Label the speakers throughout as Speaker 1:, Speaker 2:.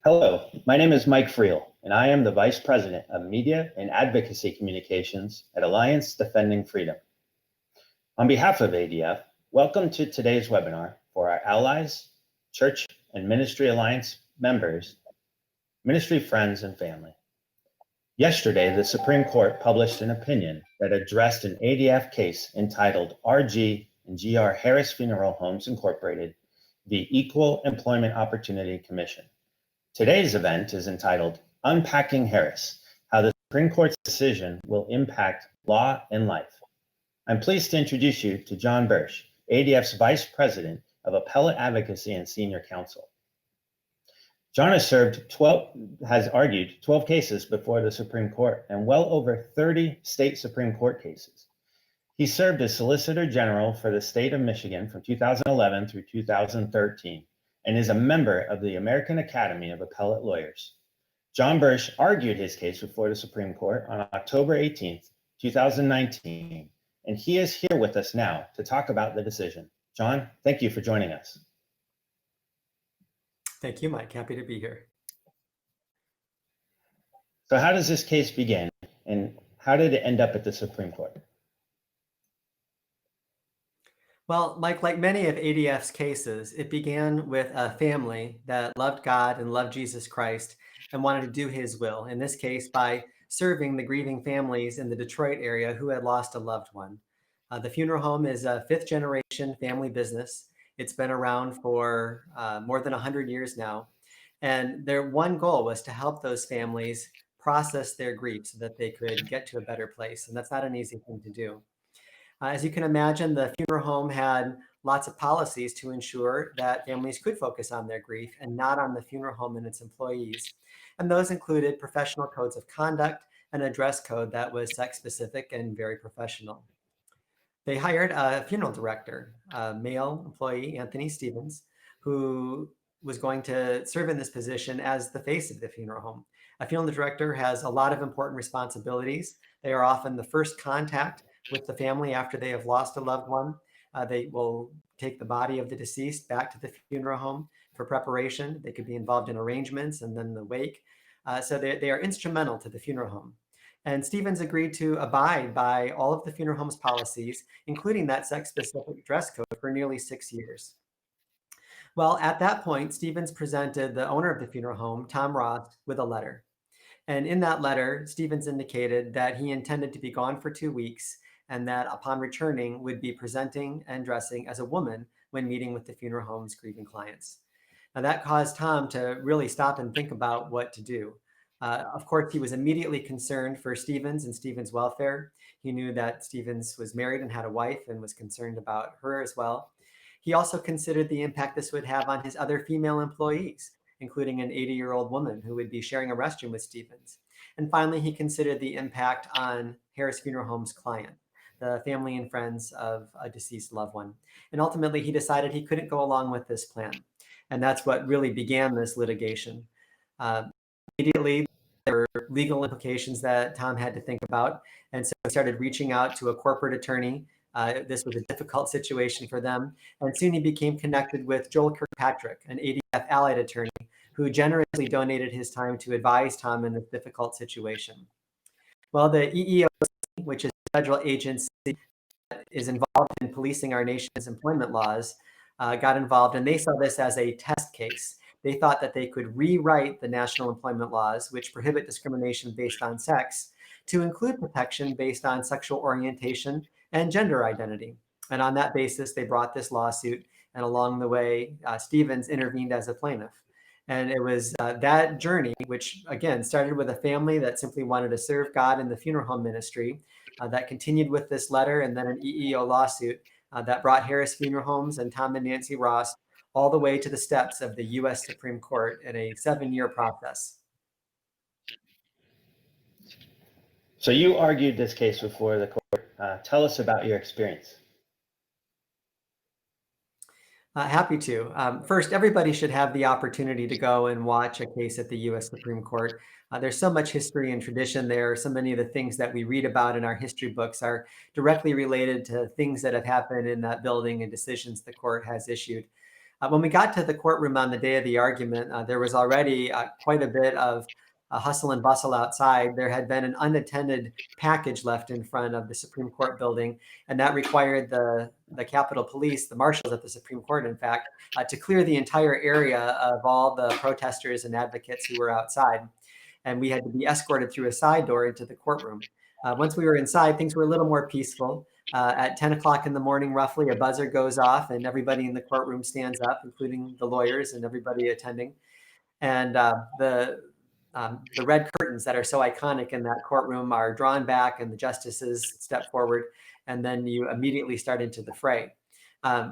Speaker 1: Hello, my name is Mike Friel, and I am the Vice President of Media and Advocacy Communications at Alliance Defending Freedom. On behalf of ADF, welcome to today's webinar for our allies, church and ministry alliance members, ministry friends, and family. Yesterday, the Supreme Court published an opinion that addressed an ADF case entitled RG and GR Harris Funeral Homes Incorporated v. Equal Employment Opportunity Commission. Today's event is entitled Unpacking Harris, How the Supreme Court's Decision Will Impact Law and Life. I'm pleased to introduce you to John Bursch, ADF's Vice President of Appellate Advocacy and Senior Counsel. John has argued 12 cases before the Supreme Court and well over 30 state Supreme Court cases. He served as Solicitor General for the state of Michigan from 2011 through 2013. And is a member of the American Academy of Appellate Lawyers. John Bursch argued his case before the Supreme Court on October 18th, 2019, and he is here with us now to talk about the decision. John, thank you for joining us.
Speaker 2: Thank you, Mike. Happy to be here.
Speaker 1: So how does this case begin, and how did it end up at the Supreme Court?
Speaker 2: Well, Mike, like many of ADF's cases, it began with a family that loved God and loved Jesus Christ and wanted to do his will, in this case, by serving the grieving families in the Detroit area who had lost a loved one. The funeral home is a fifth-generation family business. It's been around for more than 100 years now. And their one goal was to help those families process their grief so that they could get to a better place. And that's not an easy thing to do. As you can imagine, the funeral home had lots of policies to ensure that families could focus on their grief and not on the funeral home and its employees. And those included professional codes of conduct and a dress code that was sex-specific and very professional. They hired a funeral director, a male employee, Anthony Stevens, who was going to serve in this position as the face of the funeral home. A funeral director has a lot of important responsibilities. They are often the first contact with the family after they have lost a loved one. They will take the body of the deceased back to the funeral home for preparation. They could be involved in arrangements and then the wake. So they are instrumental to the funeral home. And Stevens agreed to abide by all of the funeral home's policies, including that sex-specific dress code, for nearly 6 years. Well, at that point, Stevens presented the owner of the funeral home, Tom Ross, with a letter. And in that letter, Stevens indicated that he intended to be gone for 2 weeks and that upon returning would be presenting and dressing as a woman when meeting with the funeral home's grieving clients. Now that caused Tom to really stop and think about what to do. Of course, he was immediately concerned for Stevens and Stevens' welfare. He knew that Stevens was married and had a wife and was concerned about her as well. He also considered the impact this would have on his other female employees, including an 80-year-old woman who would be sharing a restroom with Stevens. And finally, he considered the impact on Harris Funeral Home's client, the family and friends of a deceased loved one. And ultimately, he decided he couldn't go along with this plan. And that's what really began this litigation. Immediately, there were legal implications that Tom had to think about. And so he started reaching out to a corporate attorney. This was a difficult situation for them. And soon he became connected with Joel Kirkpatrick, an ADF allied attorney, who generously donated his time to advise Tom in this difficult situation. Well, the EEOC, which is a federal agency that is involved in policing our nation's employment laws, got involved, and they saw this as a test case. They thought that they could rewrite the national employment laws, which prohibit discrimination based on sex, to include protection based on sexual orientation and gender identity. And on that basis, they brought this lawsuit. And along the way, Stevens intervened as a plaintiff. And it was that journey, which again started with a family that simply wanted to serve God in the funeral home ministry, that continued with this letter and then an EEO lawsuit that brought Harris Funeral Homes and Tom and Nancy Ross all the way to the steps of the U.S. Supreme Court in a 7-year process.
Speaker 1: So you argued this case before the court. Tell us about your experience.
Speaker 2: Happy to. First, everybody should have the opportunity to go and watch a case at the U.S. Supreme Court. There's so much history and tradition there. So many of the things that we read about in our history books are directly related to things that have happened in that building and decisions the court has issued. When we got to the courtroom on the day of the argument, there was already quite a bit of hustle and bustle outside. There had been an unattended package left in front of the Supreme Court building, and that required the Capitol Police, the marshals at the Supreme Court, in fact, to clear the entire area of all the protesters and advocates who were outside. And we had to be escorted through a side door into the courtroom. Once we were inside, things were a little more peaceful. At 10 o'clock in the morning, roughly, a buzzer goes off and everybody in the courtroom stands up, including the lawyers and everybody attending. And the red curtains that are so iconic in that courtroom are drawn back and the justices step forward, and then you immediately start into the fray.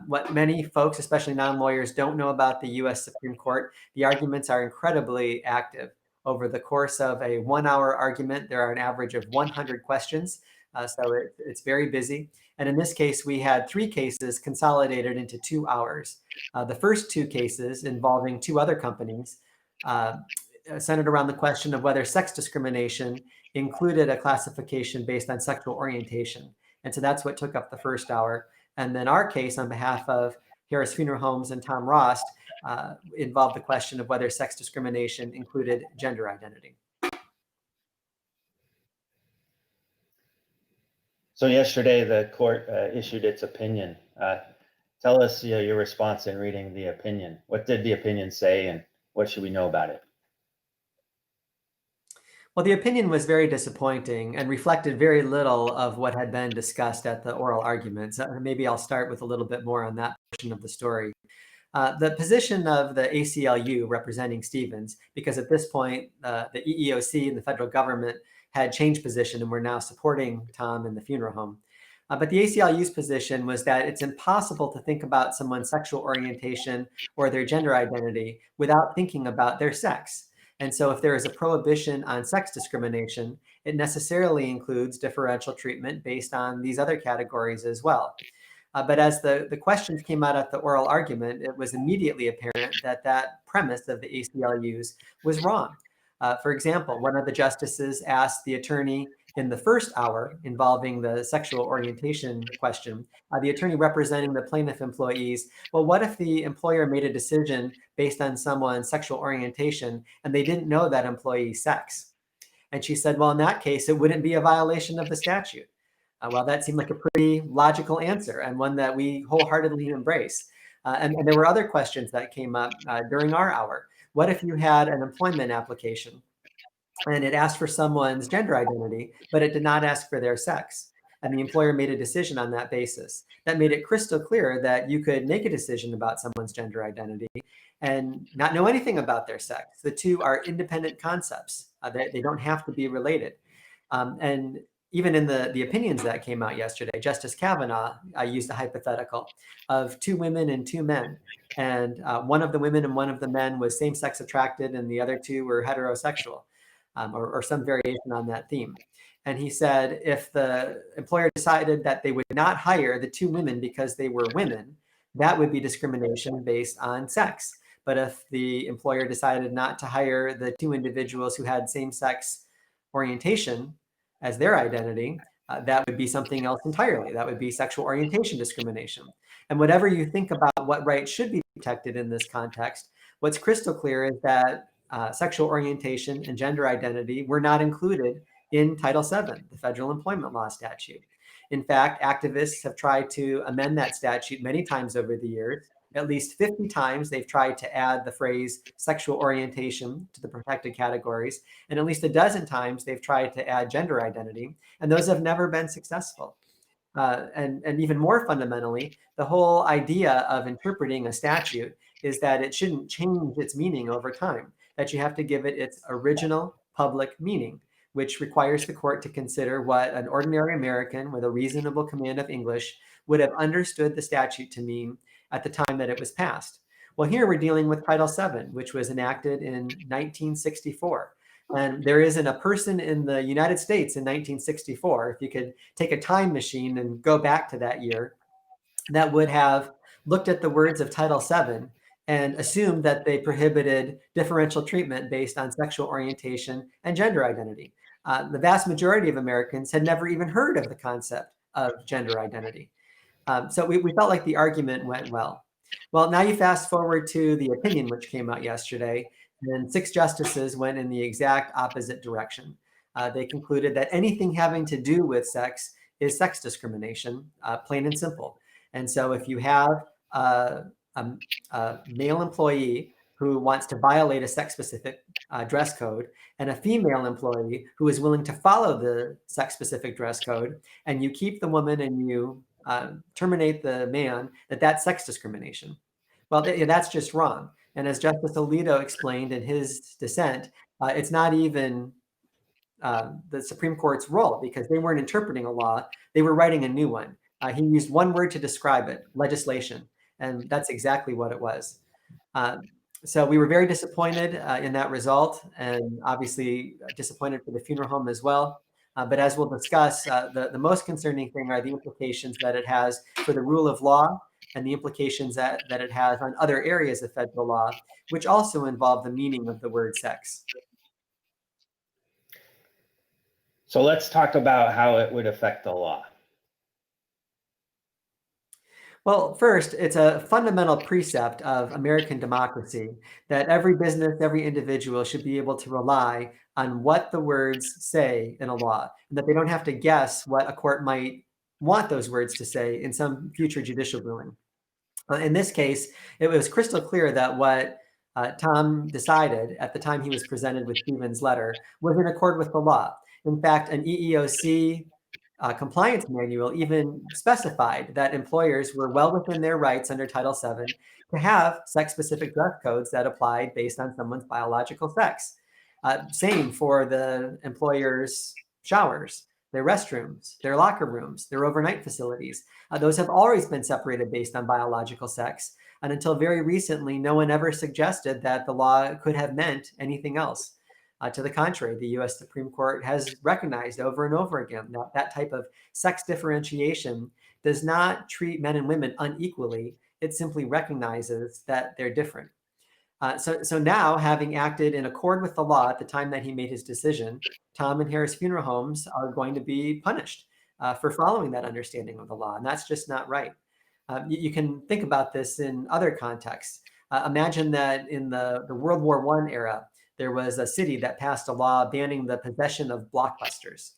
Speaker 2: What many folks, especially non-lawyers, don't know about the US Supreme Court, the arguments are incredibly active. Over the course of a 1-hour argument, there are an average of 100 questions. So it's very busy. And in this case, we had 3 cases consolidated into 2 hours. The first 2 cases involving 2 other companies centered around the question of whether sex discrimination included a classification based on sexual orientation. And so that's what took up the first hour. And then our case on behalf of Harris Funeral Homes and Tom Rost involved the question of whether sex discrimination included gender identity.
Speaker 1: So yesterday, the court issued its opinion. Tell us your response in reading the opinion. What did the opinion say, and what should we know about it?
Speaker 2: Well, the opinion was very disappointing and reflected very little of what had been discussed at the oral arguments. Maybe I'll start with a little bit more on that portion of the story. The position of the ACLU representing Stevens, because at this point, the EEOC and the federal government had changed position and were now supporting Tom and the funeral home. But the ACLU's position was that it's impossible to think about someone's sexual orientation or their gender identity without thinking about their sex. And so if there is a prohibition on sex discrimination, it necessarily includes differential treatment based on these other categories as well. But as the questions came out at the oral argument, it was immediately apparent that that premise of the ACLU's was wrong. For example, one of the justices asked the attorney in the first hour involving the sexual orientation question, the attorney representing the plaintiff employees, well, what if the employer made a decision based on someone's sexual orientation and they didn't know that employee's sex? And she said, well, in that case, it wouldn't be a violation of the statute. Well, that seemed like a pretty logical answer and one that we wholeheartedly embrace. And there were other questions that came up during our hour. What if you had an employment application and it asked for someone's gender identity, but it did not ask for their sex? And the employer made a decision on that basis. That made it crystal clear that you could make a decision about someone's gender identity and not know anything about their sex. The two are independent concepts. They don't have to be related. And even in the opinions that came out yesterday, Justice Kavanaugh used a hypothetical of 2 women and 2 men. And one of the women and one of the men was same-sex attracted and the other 2 were heterosexual, or some variation on that theme. And he said, if the employer decided that they would not hire the 2 women because they were women, that would be discrimination based on sex. But if the employer decided not to hire the 2 individuals who had same-sex orientation as their identity, that would be something else entirely. That would be sexual orientation discrimination. And whatever you think about what rights should be protected in this context, what's crystal clear is that sexual orientation and gender identity were not included in Title VII, the federal employment law statute. In fact, activists have tried to amend that statute many times over the years. At least 50 times they've tried to add the phrase sexual orientation to the protected categories, and at least a dozen times they've tried to add gender identity, and those have never been successful. And even more fundamentally, the whole idea of interpreting a statute is that it shouldn't change its meaning over time, that you have to give it its original public meaning, which requires the court to consider what an ordinary American with a reasonable command of English would have understood the statute to mean at the time that it was passed. Well, here we're dealing with Title VII, which was enacted in 1964. And there isn't a person in the United States in 1964, if you could take a time machine and go back to that year, that would have looked at the words of Title VII and assumed that they prohibited differential treatment based on sexual orientation and gender identity. The vast majority of Americans had never even heard of the concept of gender identity. So we felt like the argument went well. Well, now you fast forward to the opinion which came out yesterday, and 6 justices went in the exact opposite direction. They concluded that anything having to do with sex is sex discrimination, plain and simple. And so if you have a, a male employee who wants to violate a sex-specific dress code and a female employee who is willing to follow the sex-specific dress code, and you keep the woman and you terminate the man, that's sex discrimination. Well, that's just wrong. And as Justice Alito explained in his dissent, it's not even the Supreme Court's role because they weren't interpreting a law, they were writing a new one. He used one word to describe it, legislation. And that's exactly what it was. So we were very disappointed in that result, and obviously disappointed for the funeral home as well. But as we'll discuss, the most concerning thing are the implications that it has for the rule of law and the implications that it has on other areas of federal law, which also involve the meaning of the word sex.
Speaker 1: So let's talk about how it would affect the law.
Speaker 2: Well, first, it's a fundamental precept of American democracy that every business, every individual should be able to rely on what the words say in a law, and that they don't have to guess what a court might want those words to say in some future judicial ruling. In this case, it was crystal clear that what Tom decided at the time he was presented with Stephen's letter was in accord with the law. In fact, an EEOC compliance manual even specified that employers were well within their rights under Title VII to have sex-specific dress codes that applied based on someone's biological sex. Same for the employer's showers, their restrooms, their locker rooms, their overnight facilities. Those have always been separated based on biological sex. And until very recently, no one ever suggested that the law could have meant anything else. To the contrary, the US Supreme Court has recognized over and over again that that type of sex differentiation does not treat men and women unequally. It simply recognizes that they're different. So now, having acted in accord with the law at the time that he made his decision, Tom and Harris Funeral Homes are going to be punished for following that understanding of the law, and that's just not right. You can think about this in other contexts. Imagine that in the World War I era, there was a city that passed a law banning the possession of blockbusters.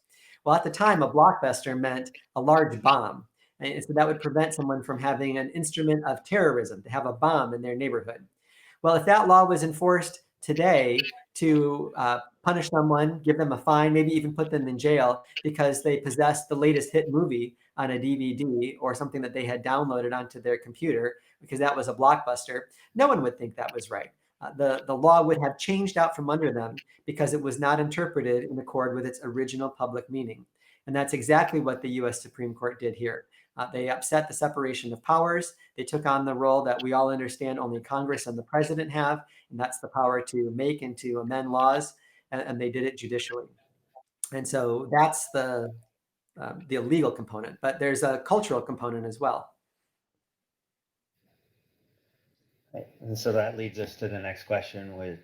Speaker 2: Well, at the time, a blockbuster meant a large bomb. And so that would prevent someone from having an instrument of terrorism, to have a bomb in their neighborhood. Well, if that law was enforced today to punish someone, give them a fine, maybe even put them in jail because they possessed the latest hit movie on a DVD or something that they had downloaded onto their computer because that was a blockbuster, no one would think that was right. The law would have changed out from under them because it was not interpreted in accord with its original public meaning. And that's exactly what the US Supreme Court did here. They upset the separation of powers. They took on the role that we all understand only Congress and the president have, and that's the power to make and to amend laws, and they did it judicially. And so that's the legal component, but there's a cultural component as well.
Speaker 1: And so that leads us to the next question.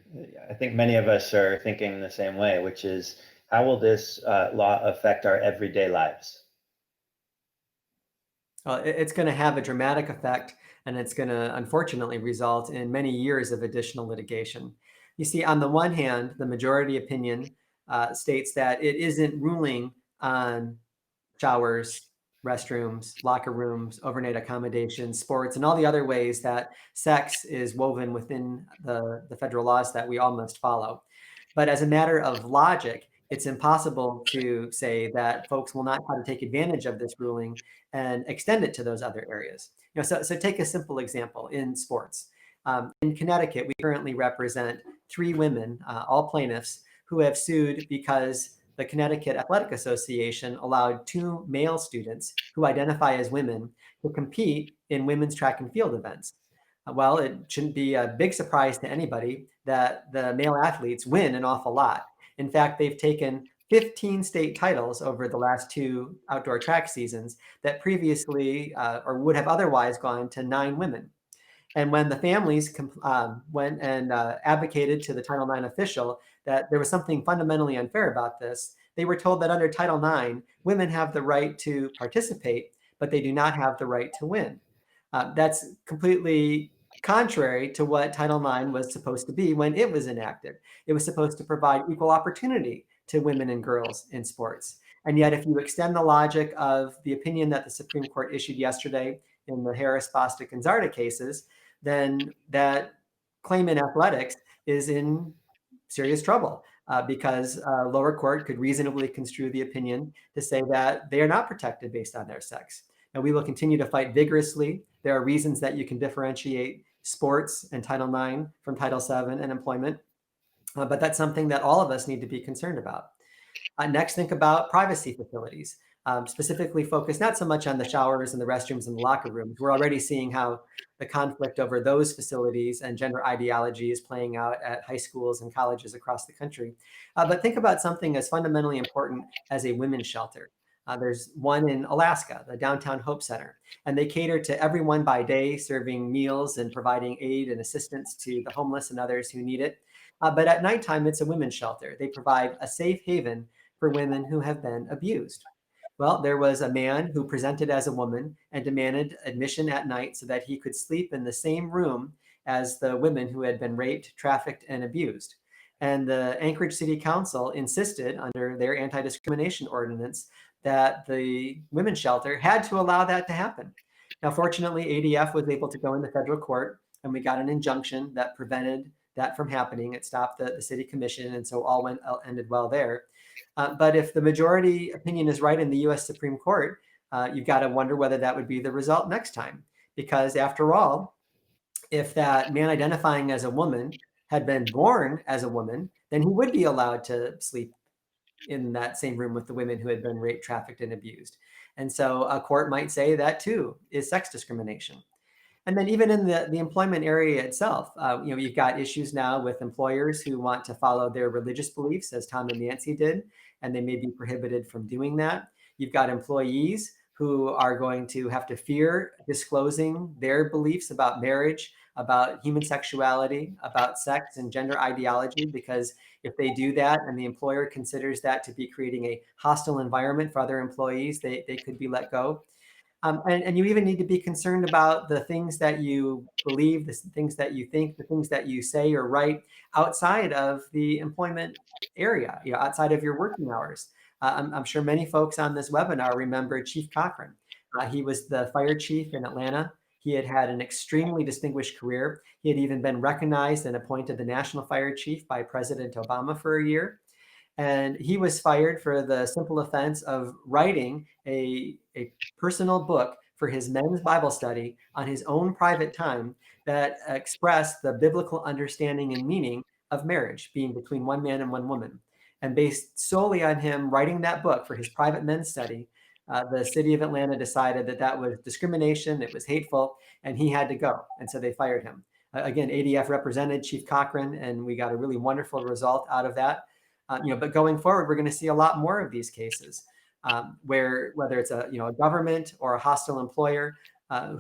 Speaker 1: I think many of us are thinking the same way, which is how will this law affect our everyday lives?
Speaker 2: It's going to have a dramatic effect, and it's going to unfortunately result in many years of additional litigation. You see, on the one hand, the majority opinion states that it isn't ruling on showers, restrooms, locker rooms, overnight accommodations, sports, and all the other ways that sex is woven within the federal laws that we all must follow. But as a matter of logic, it's impossible to say that folks will not try to take advantage of this ruling and extend it to those other areas. So take a simple example in sports. In Connecticut, we currently represent 3 women, all plaintiffs, who have sued because the Connecticut Athletic Association allowed 2 male students who identify as women to compete in women's track and field events. Well, it shouldn't be a big surprise to anybody that the male athletes win an awful lot. In fact, they've taken 15 state titles over the last 2 outdoor track seasons that previously or would have otherwise gone to 9 women. And when the families went and advocated to the Title IX official that there was something fundamentally unfair about this, they were told that under Title IX, women have the right to participate, but they do not have the right to win. That's completely contrary to what Title IX was supposed to be when it was enacted. It was supposed to provide equal opportunity to women and girls in sports. And yet, if you extend the logic of the opinion that the Supreme Court issued yesterday in the Harris, Bostic, and Zarda cases, then that claim in athletics is in serious trouble because lower court could reasonably construe the opinion to say that they are not protected based on their sex. And we will continue to fight vigorously. There are reasons that you can differentiate sports and Title IX from Title VII and employment, but that's something that all of us need to be concerned about. Next, think about privacy facilities, specifically focused not so much on the showers and the restrooms and the locker rooms. We're already seeing how the conflict over those facilities and gender ideology is playing out at high schools and colleges across the country. But think about something as fundamentally important as a women's shelter. There's one in Alaska, the Downtown Hope Center, and they cater to everyone by day, serving meals and providing aid and assistance to the homeless and others who need it. But at nighttime, it's a women's shelter. They provide a safe haven for women who have been abused. Well, there was a man who presented as a woman and demanded admission at night so that he could sleep in the same room as the women who had been raped, trafficked, and abused. And the Anchorage City Council insisted, under their anti discrimination ordinance, that the women's shelter had to allow that to happen. Now, fortunately, ADF was able to go into federal court, and we got an injunction that prevented that from happening. It stopped the city commission, and so all ended well there. But if the majority opinion is right in the US Supreme Court, you've got to wonder whether that would be the result next time. Because after all, if that man identifying as a woman had been born as a woman, then he would be allowed to sleep in that same room with the women who had been raped, trafficked, and abused. And so a court might say that too is sex discrimination. And then even in the employment area itself, you've got issues now with employers who want to follow their religious beliefs, as Tom and Nancy did, and they may be prohibited from doing that. You've got employees who are going to have to fear disclosing their beliefs about marriage, about human sexuality, about sex and gender ideology, because if they do that and the employer considers that to be creating a hostile environment for other employees, they could be let go. And you even need to be concerned about the things that you believe, the things that you think, the things that you say or write outside of the employment area, outside of your working hours. I'm sure many folks on this webinar remember Chief Cochran. He was the fire chief in Atlanta. He had had an extremely distinguished career. He had even been recognized and appointed the national fire chief by President Obama for a year. And he was fired for the simple offense of writing a personal book for his men's Bible study on his own private time that expressed the biblical understanding and meaning of marriage being between one man and one woman. And based solely on him writing that book for his private men's study, the city of Atlanta decided that that was discrimination, it was hateful, and he had to go. And so they fired him. Again, ADF represented Chief Cochran, and we got a really wonderful result out of that. But going forward, we're going to see a lot more of these cases where whether it's a government or a hostile employer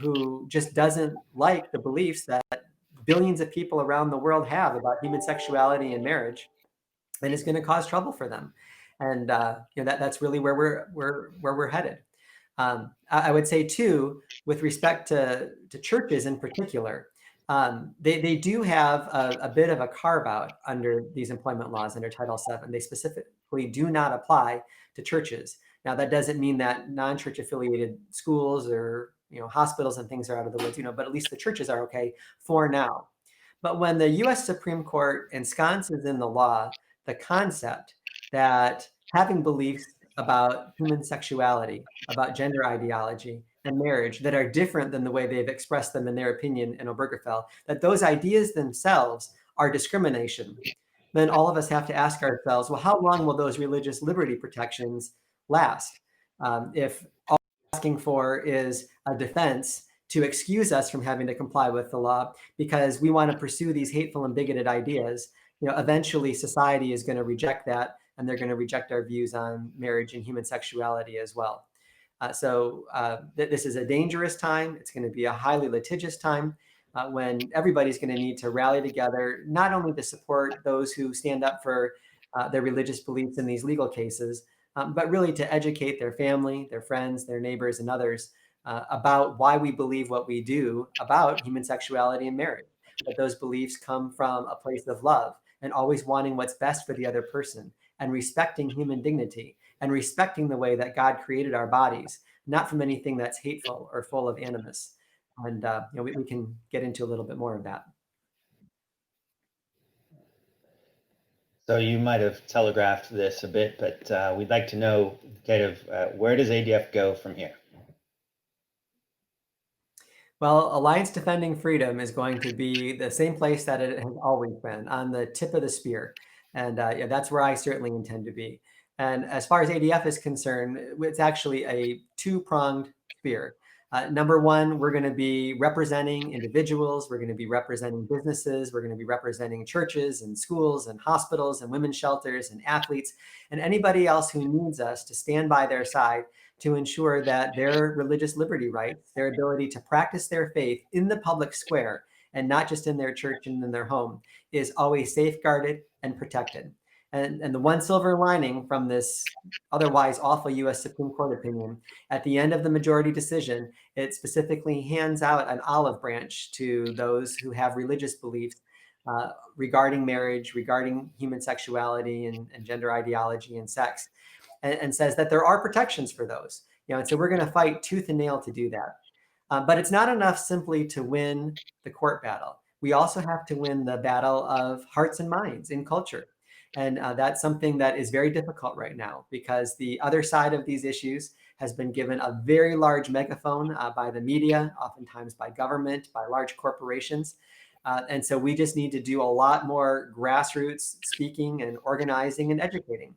Speaker 2: who just doesn't like the beliefs that billions of people around the world have about human sexuality and marriage, and is going to cause trouble for them. And that's really where we're headed. I would say too, with respect to churches in particular, they do have a bit of a carve out under these employment laws under Title VII. They specifically do not apply to churches. Now, that doesn't mean that non-church affiliated schools or hospitals and things are out of the woods, but at least the churches are okay for now. But when the US Supreme Court ensconces in the law the concept that having beliefs about human sexuality, about gender ideology, and marriage that are different than the way they've expressed them in their opinion in Obergefell, that those ideas themselves are discrimination, then all of us have to ask ourselves, well, how long will those religious liberty protections last? If all we're asking for is a defense to excuse us from having to comply with the law because we want to pursue these hateful and bigoted ideas, eventually society is going to reject that, and they're going to reject our views on marriage and human sexuality as well. So this is a dangerous time. It's going to be a highly litigious time when everybody's going to need to rally together, not only to support those who stand up for their religious beliefs in these legal cases, but really to educate their family, their friends, their neighbors, and others about why we believe what we do about human sexuality and marriage. That those beliefs come from a place of love and always wanting what's best for the other person and respecting human dignity and respecting the way that God created our bodies, not from anything that's hateful or full of animus. And we can get into a little bit more of that.
Speaker 1: So you might have telegraphed this a bit, but we'd like to know kind of where does ADF go from here?
Speaker 2: Well, Alliance Defending Freedom is going to be the same place that it has always been, on the tip of the spear. And yeah, that's where I certainly intend to be. And as far as ADF is concerned, it's actually a two-pronged spear. Number one, we're going to be representing individuals, we're going to be representing businesses, we're going to be representing churches and schools and hospitals and women's shelters and athletes and anybody else who needs us to stand by their side to ensure that their religious liberty rights, their ability to practice their faith in the public square and not just in their church and in their home, is always safeguarded and protected. And the one silver lining from this otherwise awful US Supreme Court opinion, at the end of the majority decision, it specifically hands out an olive branch to those who have religious beliefs regarding marriage, regarding human sexuality and gender ideology and sex, and says that there are protections for those. And so we're going to fight tooth and nail to do that. But it's not enough simply to win the court battle. We also have to win the battle of hearts and minds in culture. And that's something that is very difficult right now because the other side of these issues has been given a very large megaphone by the media, oftentimes by government, by large corporations. And so we just need to do a lot more grassroots speaking and organizing and educating.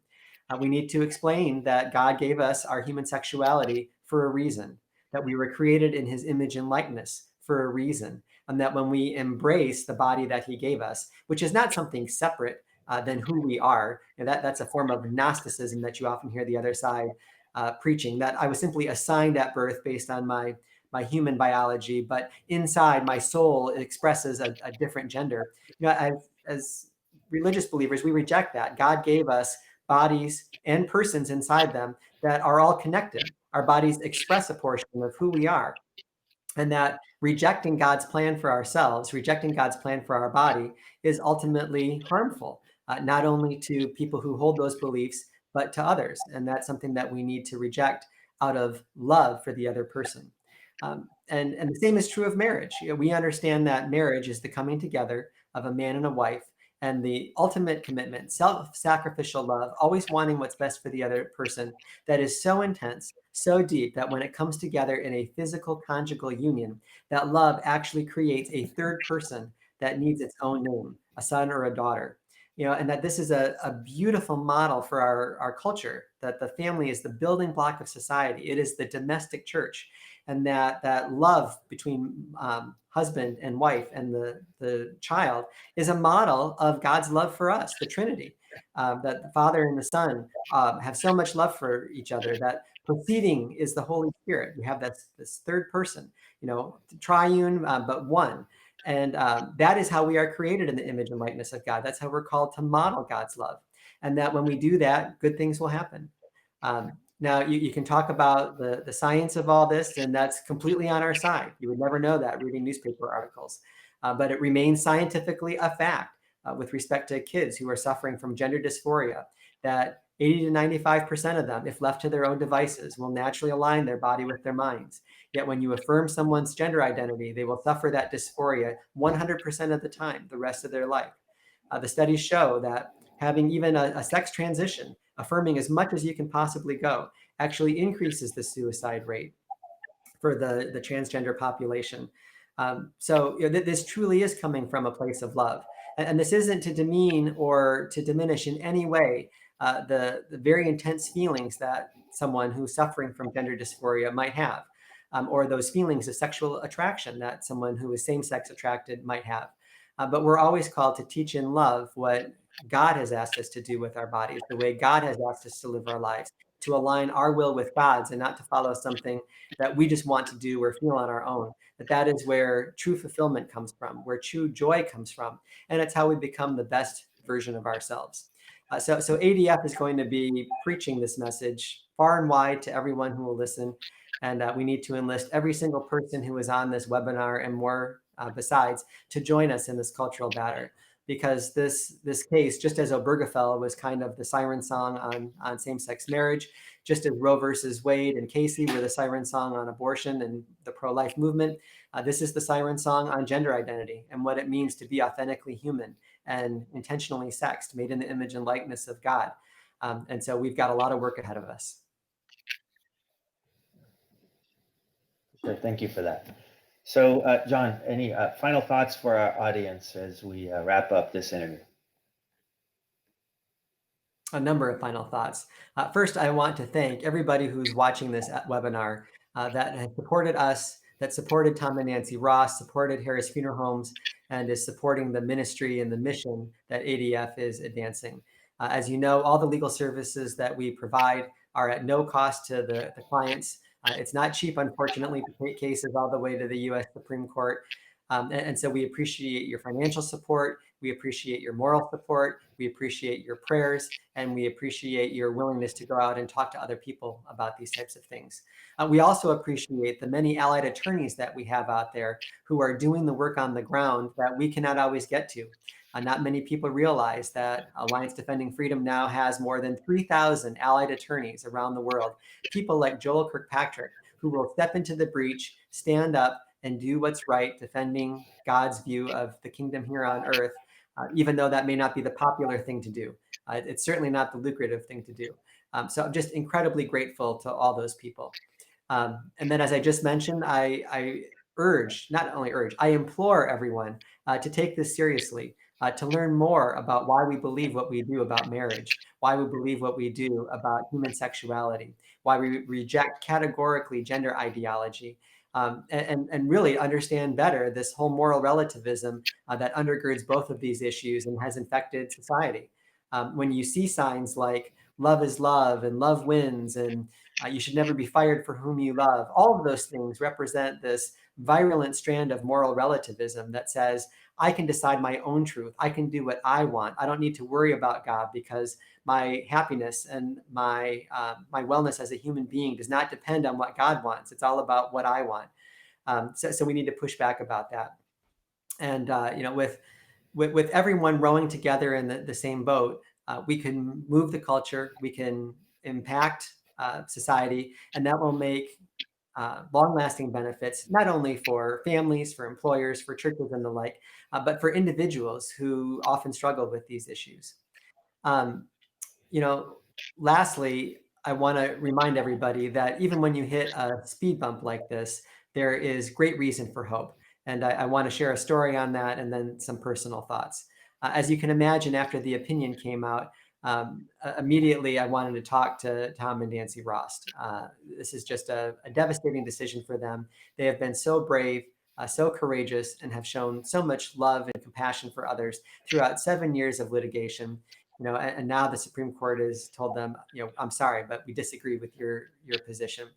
Speaker 2: We need to explain that God gave us our human sexuality for a reason, that we were created in his image and likeness for a reason, and that when we embrace the body that he gave us, which is not something separate than who we are, and that's a form of Gnosticism that you often hear the other side preaching, that I was simply assigned at birth based on my human biology, but inside my soul it expresses a different gender. As religious believers, we reject that. God gave us bodies and persons inside them that are all connected. Our bodies express a portion of who we are. And that rejecting God's plan for ourselves, rejecting God's plan for our body, is ultimately harmful, not only to people who hold those beliefs, but to others. And that's something that we need to reject out of love for the other person. And the same is true of marriage. We understand that marriage is the coming together of a man and a wife, and the ultimate commitment, self-sacrificial love, always wanting what's best for the other person, that is so intense, so deep, that when it comes together in a physical conjugal union, that love actually creates a third person that needs its own name, a son or a daughter. And that this is a beautiful model for our culture, that the family is the building block of society. It is the domestic church. And that love between husband and wife and the child is a model of God's love for us, the Trinity, that the Father and the Son have so much love for each other that proceeding is the Holy Spirit. We have this third person, triune, but one. And that is how we are created in the image and likeness of God. That's how we're called to model God's love. And that when we do that, good things will happen. Now, you can talk about the science of all this, and that's completely on our side. You would never know that reading newspaper articles. But it remains scientifically a fact with respect to kids who are suffering from gender dysphoria, that 80 to 95% of them, if left to their own devices, will naturally align their body with their minds. Yet when you affirm someone's gender identity, they will suffer that dysphoria 100% of the time, the rest of their life. The studies show that having even a sex transition, affirming as much as you can possibly go, actually increases the suicide rate for the transgender population. So this truly is coming from a place of love. And this isn't to demean or to diminish in any way the very intense feelings that someone who's suffering from gender dysphoria might have, or those feelings of sexual attraction that someone who is same-sex attracted might have. But we're always called to teach in love what God has asked us to do with our bodies, the way God has asked us to live our lives, to align our will with God's and not to follow something that we just want to do or feel on our own. That is where true fulfillment comes from, where true joy comes from. And it's how we become the best version of ourselves. So ADF is going to be preaching this message far and wide to everyone who will listen. And we need to enlist every single person who is on this webinar and more besides to join us in this cultural battle. Because this case, just as Obergefell was kind of the siren song on same-sex marriage, just as Roe versus Wade and Casey were the siren song on abortion and the pro-life movement, this is the siren song on gender identity and what it means to be authentically human and intentionally sexed, made in the image and likeness of God. And so we've got a lot of work ahead of us.
Speaker 1: Sure, thank you for that. So, John, any final thoughts for our audience as we wrap up this interview?
Speaker 2: A number of final thoughts. First, I want to thank everybody who's watching this webinar that has supported us, that supported Tom and Nancy Ross, supported Harris Funeral Homes, and is supporting the ministry and the mission that ADF is advancing. As you know, all the legal services that we provide are at no cost to the clients. It's not cheap, unfortunately, to take cases all the way to the U.S. Supreme Court. And so we appreciate your financial support. We appreciate your moral support. We appreciate your prayers, and we appreciate your willingness to go out and talk to other people about these types of things. We also appreciate the many allied attorneys that we have out there who are doing the work on the ground that we cannot always get to. Not many people realize that Alliance Defending Freedom now has more than 3,000 allied attorneys around the world, people like Joel Kirkpatrick, who will step into the breach, stand up, and do what's right, defending God's view of the kingdom here on earth, even though that may not be the popular thing to do. It's certainly not the lucrative thing to do. So I'm just incredibly grateful to all those people. And then, as I just mentioned, I implore everyone to take this seriously, to learn more about why we believe what we do about marriage, why we believe what we do about human sexuality, why we reject categorically gender ideology, and really understand better this whole moral relativism that undergirds both of these issues and has infected society. When you see signs like love is love and love wins and you should never be fired for whom you love, all of those things represent this virulent strand of moral relativism that says, I can decide my own truth. I can do what I want. I don't need to worry about God because my happiness and my wellness as a human being does not depend on what God wants. It's all about what I want. So we need to push back about that. And with everyone rowing together in the same boat, we can move the culture, we can impact society, and that will make long-lasting benefits, not only for families, for employers, for churches and the like, but for individuals who often struggle with these issues. Lastly, I want to remind everybody that even when you hit a speed bump like this, there is great reason for hope. And I want to share a story on that and then some personal thoughts. As you can imagine, after the opinion came out, immediately I wanted to talk to Tom and Nancy Ross. This is just a devastating decision for them. They have been so brave, so courageous, and have shown so much love and compassion for others throughout 7 years of litigation. And now the Supreme Court has told them, I'm sorry, but we disagree with your position.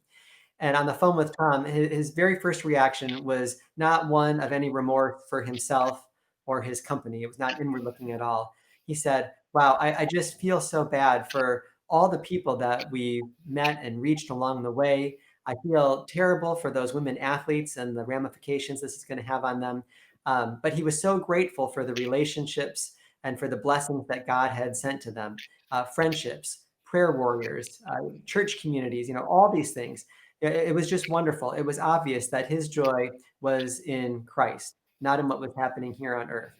Speaker 2: And on the phone with Tom, his very first reaction was not one of any remorse for himself or his company. It was not inward looking at all. He said, wow, I just feel so bad for all the people that we met and reached along the way. I feel terrible for those women athletes and the ramifications this is going to have on them. But he was so grateful for the relationships and for the blessings that God had sent to them, friendships, prayer warriors, church communities, all these things. It was just wonderful. It was obvious that his joy was in Christ, not in what was happening here on earth.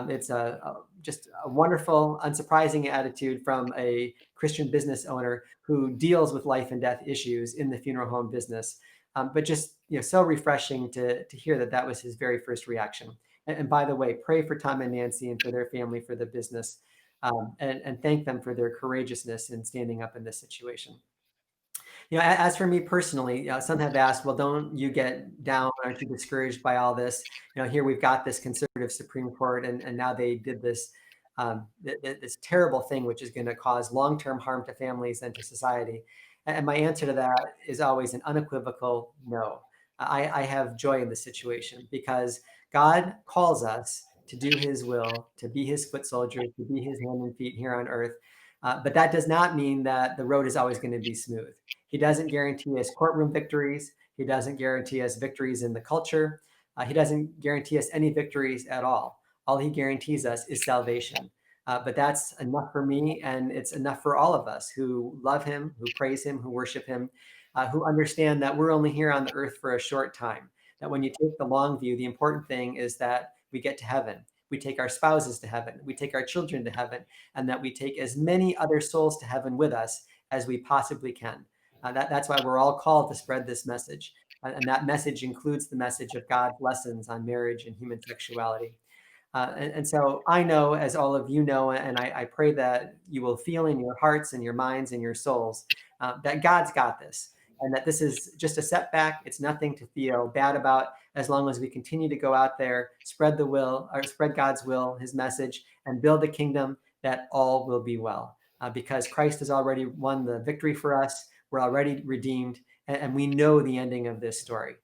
Speaker 2: It's just a wonderful, unsurprising attitude from a Christian business owner who deals with life and death issues in the funeral home business. But just so refreshing to hear that was his very first reaction. And by the way, pray for Tom and Nancy and for their family, for the business, and thank them for their courageousness in standing up in this situation. As for me personally, some have asked, well, don't you get down? Aren't you discouraged by all this? Here we've got this conservative Supreme Court, and now they did this this terrible thing, which is going to cause long-term harm to families and to society. And my answer to that is always an unequivocal no. I have joy in this situation because God calls us to do his will, to be his foot soldier, to be his hand and feet here on earth. But that does not mean that the road is always going to be smooth. He doesn't guarantee us courtroom victories. He doesn't guarantee us victories in the culture. He doesn't guarantee us any victories at all. All he guarantees us is salvation. But that's enough for me, and it's enough for all of us who love him, who praise him, who worship him, who understand that we're only here on the earth for a short time. That when you take the long view, the important thing is that we get to heaven. We take our spouses to heaven. We take our children to heaven, and that we take as many other souls to heaven with us as we possibly can. That's why we're all called to spread this message. And that message includes the message of God's lessons on marriage and human sexuality. And so I know, as all of you know, and I pray that you will feel in your hearts and your minds and your souls that God's got this, and that this is just a setback. It's nothing to feel bad about, as long as we continue to go out there, spread the will, or spread God's will, his message, and build a kingdom that all will be well. Because Christ has already won the victory for us. We're already redeemed, and we know the ending of this story.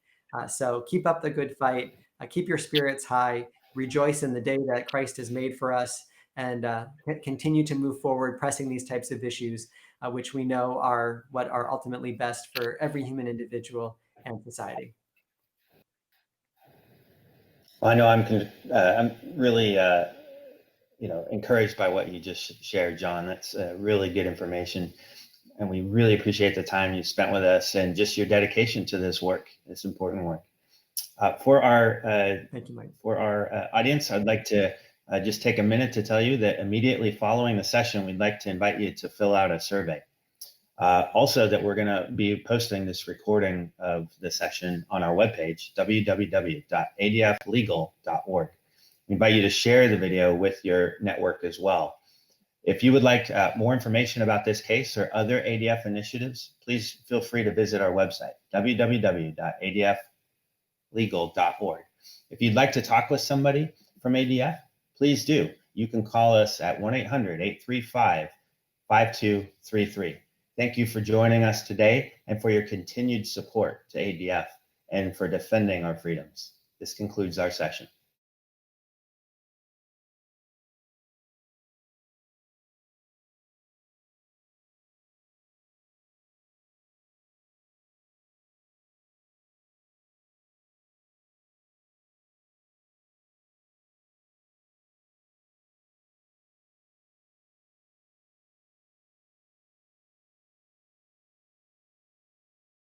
Speaker 2: So keep up the good fight. Keep your spirits high. Rejoice in the day that Christ has made for us, and continue to move forward, pressing these types of issues, which we know are what are ultimately best for every human individual and society.
Speaker 1: Well, I know I'm really encouraged by what you just shared, John. That's really good information, and we really appreciate the time you spent with us and just your dedication to this work, this important work. For our
Speaker 2: Thank you, Mike.
Speaker 1: For our audience, I'd like to just take a minute to tell you that immediately following the session, we'd like to invite you to fill out a survey. Also, that we're going to be posting this recording of the session on our webpage, www.adflegal.org. We invite you to share the video with your network as well. If you would like more information about this case or other ADF initiatives, please feel free to visit our website, www.adflegal.org. If you'd like to talk with somebody from ADF, please do. You can call us at 1-800-835-5233. Thank you for joining us today and for your continued support to ADF and for defending our freedoms. This concludes our session.